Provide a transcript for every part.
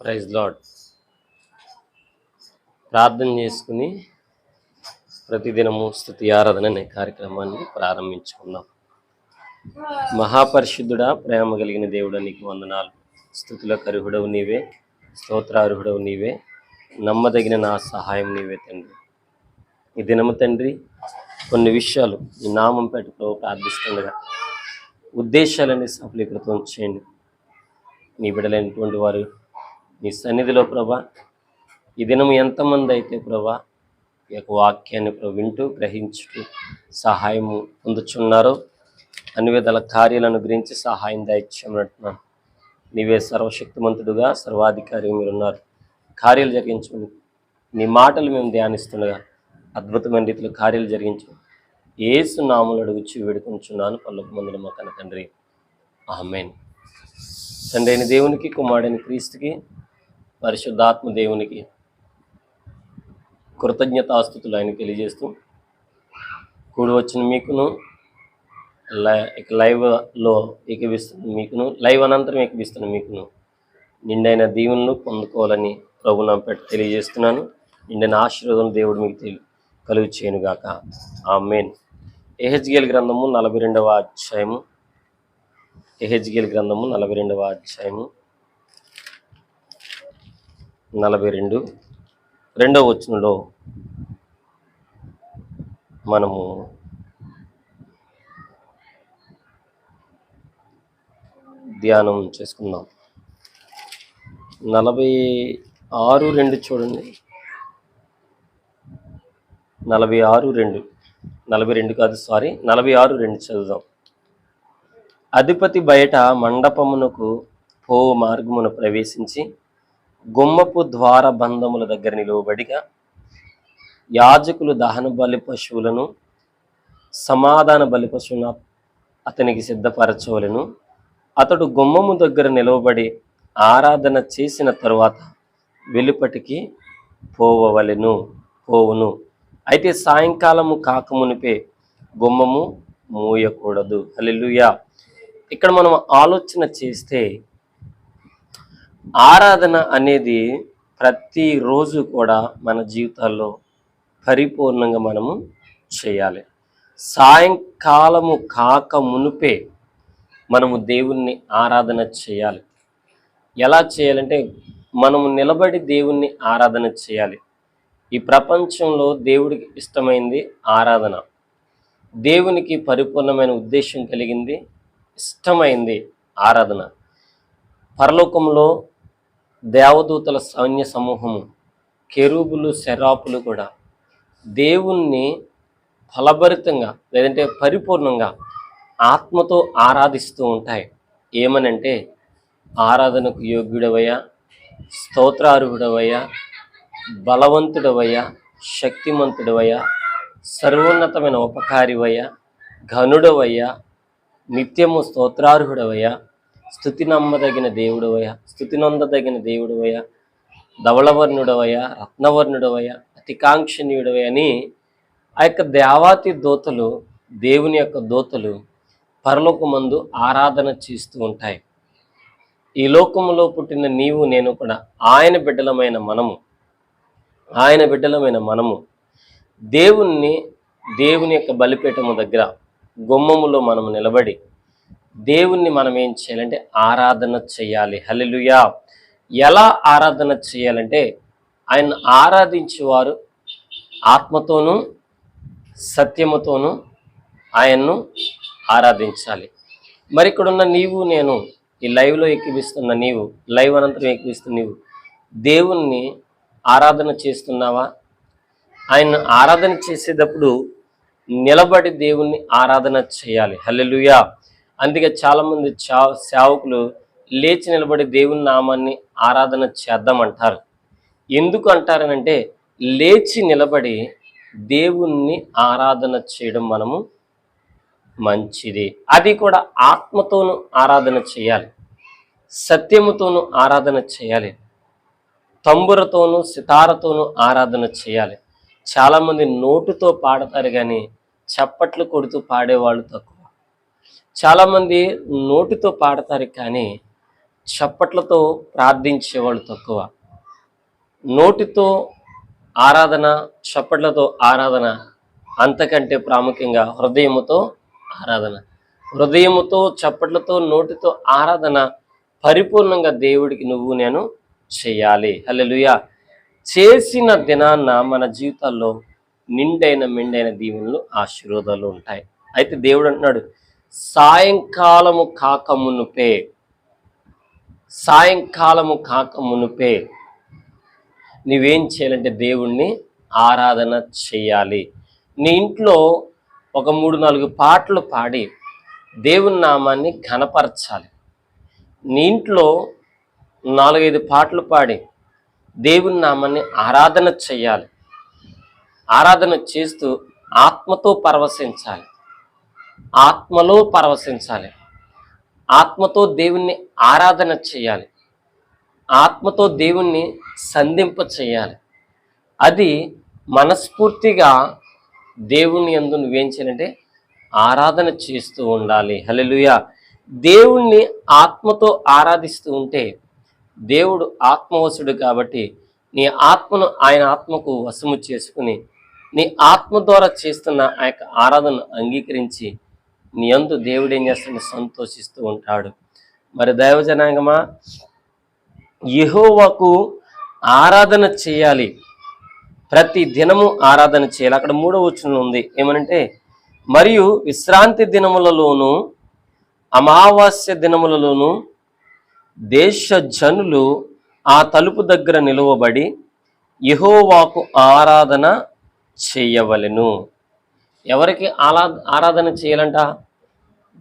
Praise lord. ప్రార్థన చేసుకుని ప్రతిదినము స్తుతి ఆరాధన అనే కార్యక్రమాన్ని ప్రారంభించుకుందాం. మహాపరిశుద్ధుడా, ప్రేమ కలిగిన దేవుడా, నీకు వందనాలు. స్తుతులకు అర్హుడవు నీవే, స్తోత్రార్హుడవు నీవే, నమ్మదగిన నా సహాయం నీవే తండ్రి. ఈ దినము తండ్రి కొన్ని విషయాలు ఈ నామం పెట్టుకో ప్రార్థిస్తుండగా ఉద్దేశాలన్నీ సఫలీకృతం చేయండి. నీ బిడ్డలైనటువంటి వారు నీ సన్నిధిలో ప్రభా, ఈ దినం ఎంతమంది అయితే ప్రభా ఈ యొక్క వాక్యాన్ని వింటూ గ్రహించుటూ సహాయము పొందుచున్నారో అన్ని విధాల కార్యాలను గురించి సహాయం దయచేయమంటున్నాను. నీవే సర్వశక్తిమంతుడుగా సర్వాధికారి మీరున్నారు. కార్యాలు జరిగించమని నీ మాటలు మేము ధ్యానిస్తుండగా అద్భుతమైన రీతిలో కార్యాలు జరిగించు యేసు నామములో అడుగుచు వేడుకొంచున్నాను పరలోక మందున మా కన్న తండ్రి, ఆమేన్. తండ్రి అయిన దేవునికి, కుమారుడైన క్రీస్తుకి, పరిశుద్ధాత్మ దేవునికి కృతజ్ఞతాస్తుతులు ఆయన తెలియజేస్తూ కూడి వచ్చిన మీకును లైవ్లో ఏకీవిస్తున్న మీకును, లైవ్ అనంతరం ఏకీవిస్తున్న మీకును నిండైన దీవెనలు పొందుకోవాలని ప్రభు నామమున తెలియజేస్తున్నాను. నిండైన ఆశీర్వాదం దేవుడు మీకు కలుగు చేయనుగాక, ఆమేన్. యెహెజ్కేలు గ్రంథము 42వ అధ్యాయము, యెహెజ్కేలు గ్రంథము 42వ అధ్యాయము 42వ వచనంలో మనము ధ్యానం చేసుకుందాం. 46:2 చూడండి. 46:2 చదువుదాం. అధిపతి బయట మండపమునకు పోవు మార్గమును ప్రవేశించి గుమ్మపు ద్వార బంధముల దగ్గర నిలువబడిగా యాజకులు దహన బలి పశువులను సమాధాన బలి పశువులను అతనికి సిద్ధపరచవలెను. అతడు గుమ్మము దగ్గర నిలవబడి ఆరాధన చేసిన తరువాత వెలుపటికి పోవును. అయితే సాయంకాలము కాకమునిపే గుమ్మము మూయకూడదు. హల్లెలూయా. ఇక్కడ మనం ఆలోచన చేస్తే ఆరాధన అనేది ప్రతిరోజు కూడా మన జీవితాల్లో పరిపూర్ణంగా మనము చేయాలి. సాయంకాలము కాక మునుపే మనము దేవుణ్ణి ఆరాధన చేయాలి. ఎలా చేయాలంటే మనము నిలబడి దేవుణ్ణి ఆరాధన చేయాలి. ఈ ప్రపంచంలో దేవుడికి ఇష్టమైంది ఆరాధన. దేవునికి పరిపూర్ణమైన ఉద్దేశం కలిగింది, ఇష్టమైంది ఆరాధన. పరలోకంలో దేవదూతల సైన్య సమూహము, కెరూబులు, సెరాపులు కూడా దేవుణ్ణి ఫలభరితంగా లేదంటే పరిపూర్ణంగా ఆత్మతో ఆరాధిస్తూ ఉంటాయి. ఏమనంటే ఆరాధనకు యోగ్యుడవయ్యా, స్తోత్రార్హుడవయ్యా, బలవంతుడవయ్యా, శక్తిమంతుడవయ్యా, సర్వోన్నతమైన ఉపకారివయ్యా, ఘనుడవయ్యా, నిత్యము స్తోత్రార్హుడవయ్యా, స్తుతి నమ్మదగిన దేవుడవయ్యా, స్తుతి నొందదగిన దేవుడవయ్యా, ధవళవర్ణుడవయ్యా, రత్నవర్ణుడవయ్యా, అతికాంక్షణీయుడవయ్యా అని ఆ యొక్క దేవాతి దూతలు, దేవుని యొక్క దూతలు పరలోకమందు ఆరాధన చేస్తూ ఉంటాయి. ఈ లోకములో పుట్టిన నీవు నేను కూడా ఆయన బిడ్డలమైన మనము దేవుని యొక్క బలిపీఠము దగ్గర గుమ్మములో మనము నిలబడి దేవుణ్ణి మనం ఏం చేయాలంటే ఆరాధన చేయాలి. హల్లెలూయా. ఎలా ఆరాధన చేయాలంటే ఆయన ఆరాధించేవారు ఆత్మతోనూ సత్యముతోనూ ఆయన్ను ఆరాధించాలి. మరి ఇక్కడున్న నీవు నేను, ఈ లైవ్లో ఎక్కిపిస్తున్న నీవు, లైవ్ అనంతరం ఎక్కిపిస్తున్న నీవు దేవుణ్ణి ఆరాధన చేస్తున్నావా? ఆయన ఆరాధన చేసేటప్పుడు నిలబడి దేవుణ్ణి ఆరాధన చేయాలి. హల్లెలూయా. అందుకే చాలామంది సేవకులు లేచి నిలబడి దేవుని నామాన్ని ఆరాధన చేద్దామంటారు. ఎందుకు అంటారనంటే లేచి నిలబడి దేవుణ్ణి ఆరాధన చేయడం మనము మంచిది. అది కూడా ఆత్మతోనూ ఆరాధన చేయాలి, సత్యముతోనూ ఆరాధన చేయాలి, తంబురతోనూ సితారతోనూ ఆరాధన చేయాలి. చాలామంది నోటుతో పాడతారు కానీ చప్పట్లు కొడుతూ పాడేవాళ్ళు తక్కువ. చాలామంది నోటితో పాడతారు కానీ చప్పట్లతో ప్రార్థించేవాళ్ళు తక్కువ. నోటితో ఆరాధన, చప్పట్లతో ఆరాధన, అంతకంటే ప్రాముఖ్యంగా హృదయముతో ఆరాధన. హృదయముతో, చప్పట్లతో, నోటితో ఆరాధన పరిపూర్ణంగా దేవుడికి నువ్వు నేను చేయాలి. హల్లెలూయా. చేసిన దినాన్న మన జీవితాల్లో నిండైన మెండైన దీవెనలు, ఆశీర్వాదాలు ఉంటాయి. అయితే దేవుడు అంటున్నాడు, సాయంకాలము కాక మునుపే నువ్వేం చేయాలంటే దేవుణ్ణి ఆరాధన చేయాలి. నీ ఇంట్లో ఒక 3-4 పాటలు పాడి దేవుని నామాన్ని ఘనపరచాలి. నీ ఇంట్లో 4-5 పాటలు పాడి దేవుని నామాన్ని ఆరాధన చేయాలి. ఆరాధన చేస్తూ ఆత్మతో పరవశించాలి, ఆత్మలో పరవశించాలి, ఆత్మతో దేవుణ్ణి ఆరాధన చేయాలి, ఆత్మతో దేవుణ్ణి సంధింప చేయాలి. అది మనస్ఫూర్తిగా దేవుని యందు నువ్వేం చేయాలంటే ఆరాధన చేస్తూ ఉండాలి. హల్లెలూయా. దేవుణ్ణి ఆత్మతో ఆరాధిస్తూ ఉంటే, దేవుడు ఆత్మవశుడు కాబట్టి నీ ఆత్మను ఆయన ఆత్మకు వశము చేసుకుని నీ ఆత్మ ద్వారా చేస్తున్న ఆ యొక్క ఆరాధనను అంగీకరించి నీ యందు దేవుడు ఏం చేస్తాడు, సంతోషిస్తూ ఉంటాడు. మరి దైవజనాంగమా, యెహోవాకు ఆరాధన చేయాలి, ప్రతి దినము ఆరాధన చేయాలి. అక్కడ 3వ వచనం ఉంది, ఏమనంటే, మరియు విశ్రాంతి దినములలోను అమావాస్య దినములలోను దేశ జనులు ఆ తలుపు దగ్గర నిలువబడి యెహోవాకు ఆరాధన చేయవలెను. ఎవరికి ఆరాధన చేయాలంట?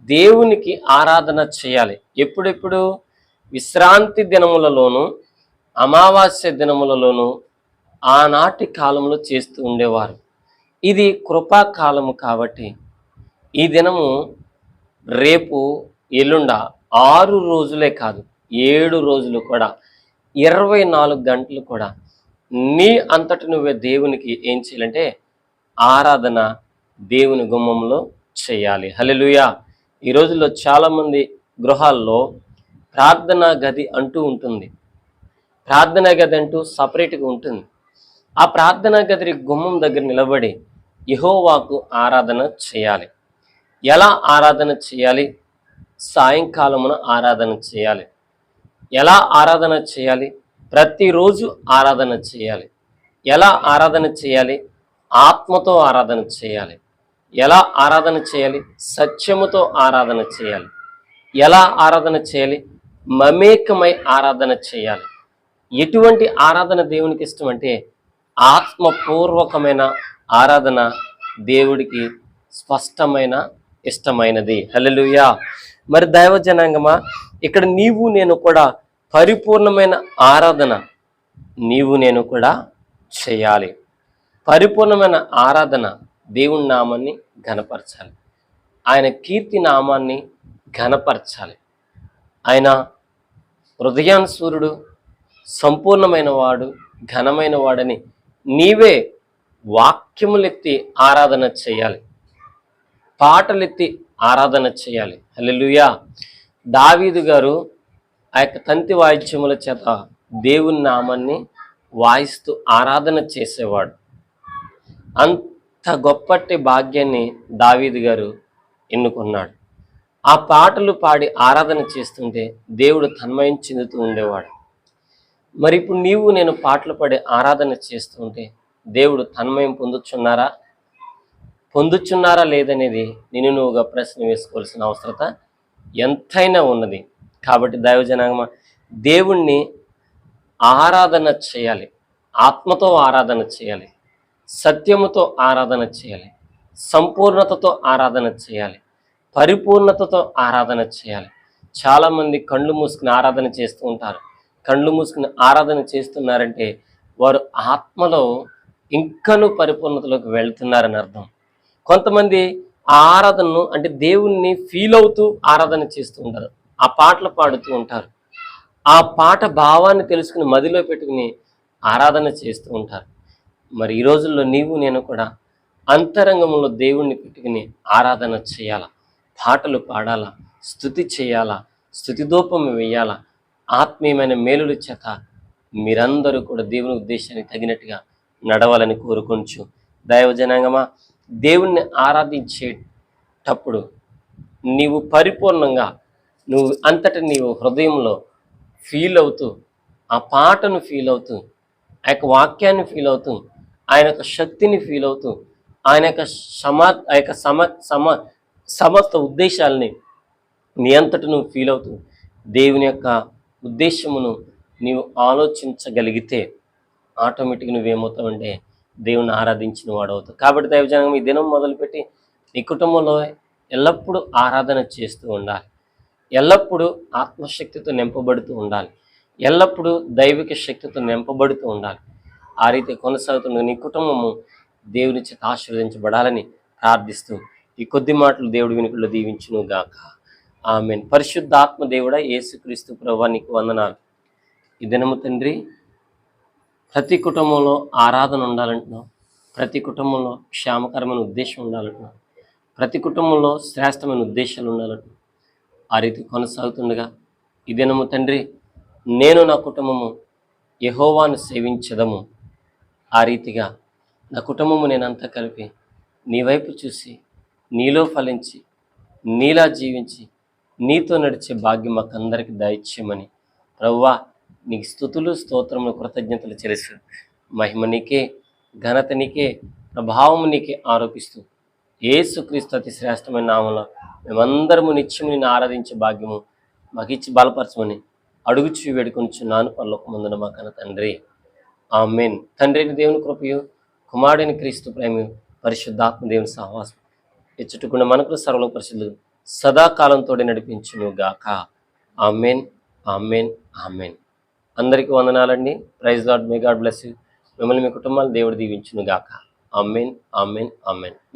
దేవునికి ఆరాధన చేయాలి. ఎప్పుడెప్పుడు? విశ్రాంతి దినములలోను అమావాస్య దినములలోను ఆనాటి కాలంలో చేస్తూ ఉండేవారు. ఇది కృపాకాలము కాబట్టి ఈ దినము రేపు ఎల్లుండ 6 రోజులే కాదు, 7 రోజులు కూడా, 24 గంటలు కూడా నీ అంతటి నువ్వే దేవునికి ఏం చేయాలంటే ఆరాధన దేవుని గుమ్మంలో చేయాలి. హల్లెలూయా. ఈ రోజుల్లో చాలామంది గృహాల్లో ప్రార్థనా గది అంటూ ఉంటుంది. ప్రార్థనా గది అంటూ సపరేట్గా ఉంటుంది. ఆ ప్రార్థనా గది గుమ్మం దగ్గర నిలబడి యెహోవాకు ఆరాధన చేయాలి. ఎలా ఆరాధన చేయాలి? సాయంకాలమున ఆరాధన చేయాలి. ఎలా ఆరాధన చేయాలి? ప్రతిరోజు ఆరాధన చేయాలి. ఎలా ఆరాధన చేయాలి? ఆత్మతో ఆరాధన చేయాలి. ఎలా ఆరాధన చేయాలి? సత్యముతో ఆరాధన చేయాలి. ఎలా ఆరాధన చేయాలి? మమేకమై ఆరాధన చేయాలి. ఎటువంటి ఆరాధన దేవునికి ఇష్టం అంటే ఆత్మపూర్వకమైన ఆరాధన దేవుడికి స్పష్టమైన ఇష్టమైనది. హల్లెలూయా. మరి దైవజనాంగమా, ఇక్కడ నీవు నేను కూడా పరిపూర్ణమైన ఆరాధన నీవు నేను కూడా చేయాలి. పరిపూర్ణమైన ఆరాధన దేవుని నామాన్ని ఘనపరచాలి, ఆయన కీర్తి నామాన్ని ఘనపరచాలి. ఆయన హృదయానుసూరుడు, సంపూర్ణమైన వాడు, ఘనమైన వాడని నీవే వాక్యములెత్తి ఆరాధన చేయాలి, పాటలెత్తి ఆరాధన చేయాలి. హల్లెలూయా. దావీదు గారు ఆ యొక్క తంతి వాయిద్యముల చేత దేవుని నామాన్ని వాయిస్తూ ఆరాధన చేసేవాడు. అంత గొప్పటి భాగ్యాన్ని దావీదు గారు ఎన్నుకున్నాడు. ఆ పాటలు పాడి ఆరాధన చేస్తుంటే దేవుడు తన్మయం చెందుతూ ఉండేవాడు. మరి ఇప్పుడు నీవు నేను పాటలు పాడి ఆరాధన చేస్తుంటే దేవుడు తన్మయం పొందుచున్నారా లేదనేది నేను నువ్వుగా ప్రశ్న వేసుకోవాల్సిన అవసరత ఎంతైనా ఉన్నది. కాబట్టి దైవజనాంగమ, దేవుణ్ణి ఆరాధన చేయాలి, ఆత్మతో ఆరాధన చేయాలి, సత్యముతో ఆరాధన చేయాలి, సంపూర్ణతతో ఆరాధన చేయాలి, పరిపూర్ణతతో ఆరాధన చేయాలి. చాలామంది కళ్ళు మూసుకుని ఆరాధన చేస్తూ ఉంటారు. కళ్ళు మూసుకుని ఆరాధన చేస్తున్నారంటే వారు ఆత్మలో ఇంకనూ పరిపూర్ణతలోకి వెళ్తున్నారని అర్థం. కొంతమంది ఆ ఆరాధనను అంటే దేవుణ్ణి ఫీల్ అవుతూ ఆరాధన చేస్తూ ఉంటారు, ఆ పాటలు పాడుతూ ఉంటారు, ఆ పాట భావాన్ని తెలుసుకుని మదిలో పెట్టుకుని ఆరాధన చేస్తూ ఉంటారు. మరి ఈ రోజుల్లో నీవు నేను కూడా అంతరంగంలో దేవుణ్ణి పెట్టుకుని ఆరాధన చేయాలా, పాటలు పాడాలా, స్తుతి చేయాలా, స్తుతిధూపం వేయాలా, ఆత్మీయమైన మేలుల చేత మీరందరూ కూడా దేవుని ఉద్దేశానికి తగినట్టుగా నడవాలని కోరుకొంచు. దైవజనాంగమా, దేవుణ్ణి ఆరాధించేటప్పుడు నీవు పరిపూర్ణంగా నువ్వు అంతటా నీవు హృదయంలో ఫీల్ అవుతూ, ఆ పాటను ఫీల్ అవుతూ, ఆ యొక్క వాక్యాన్ని ఫీల్ అవుతూ, ఆయన యొక్క శక్తిని ఫీల్ అవుతూ, ఆయన యొక్క ఆ యొక్క సమస్త ఉద్దేశాలని నీ అంతటా నువ్వు ఫీల్ అవుతూ దేవుని యొక్క ఉద్దేశమును నీవు ఆలోచించగలిగితే ఆటోమేటిక్గా నువ్వేమవుతావంటే దేవుని ఆరాధించిన వాడు అవుతావు. కాబట్టి దైవజనం ఈ దినం మొదలుపెట్టి నీ కుటుంబంలో ఎల్లప్పుడూ ఆరాధన చేస్తూ ఉండాలి. ఎల్లప్పుడూ ఆత్మశక్తితో నింపబడుతూ ఉండాలి. ఎల్లప్పుడూ దైవిక శక్తితో నింపబడుతూ ఉండాలి. ఆ రీతి కొనసాగుతున్న నీ కుటుంబము దేవుని చేత ఆశీర్వదించబడాలని ప్రార్థిస్తూ ఈ కొద్ది మాటలు దేవుడి వెనుకల్లో దీవించును గాక. ఆమేన్. పరిశుద్ధాత్మ దేవుడా యేసుక్రీస్తు ప్రభువా నీకు వందనాలు. ఈ దినము తండ్రి, ప్రతి కుటుంబంలో ఆరాధన ఉండాలంటున్నావు. ప్రతి కుటుంబంలో క్షేమకరమైన ఉద్దేశం ఉండాలంటున్నావు. ప్రతి కుటుంబంలో శ్రేష్టమైన ఉద్దేశాలు ఉండాలంటున్నావు. ఆ రీతి కొనసాగుతుండగా ఈ దినము తండ్రి, నేను నా కుటుంబము యెహోవాను సేవించదము. ఆ రీతిగా నా కుటుంబము నేనంతా కలిపి నీ వైపు చూసి, నీలో ఫలించి, నీలా జీవించి, నీతో నడిచే భాగ్యం మాకందరికి దయచేయమని ప్రభువా నీకు స్తుతులు, స్తోత్రములు, కృతజ్ఞతలు చెల్లిస్తూ మహిమ నీకే, ఘనత నీకే, ప్రభావం నీకే ఆరోపిస్తూ యేసుక్రీస్తు అతి శ్రేష్టమైన నామంలో మేమందరము నిత్యము నిన్ను ఆరాధించే భాగ్యము మాకు ఇచ్చి బలపరచమని అడుగుచూ వేడుకొనిచున్నాను పరలోకమందున మా కన్న తండ్రి. ఆమేన్. తండ్రి అయిన దేవుని కృపయు, కుమారుడైన క్రీస్తు ప్రేమయు, పరిశుద్ధాత్మ దేవుని సహవాసం ఇచ్చుటకున్న మనకు సర్వలో పరిశుద్ధులు సదాకాలంతో నడిపించును గాక. ఆమేన్, ఆమేన్, ఆమేన్. అందరికీ వందనాలండి. Praise lord. May God bless you. మిమ్మల్ని మీ కుటుంబాలు దేవుడు దీవించును గాక. ఆమేన్, ఆమేన్, ఆమేన్.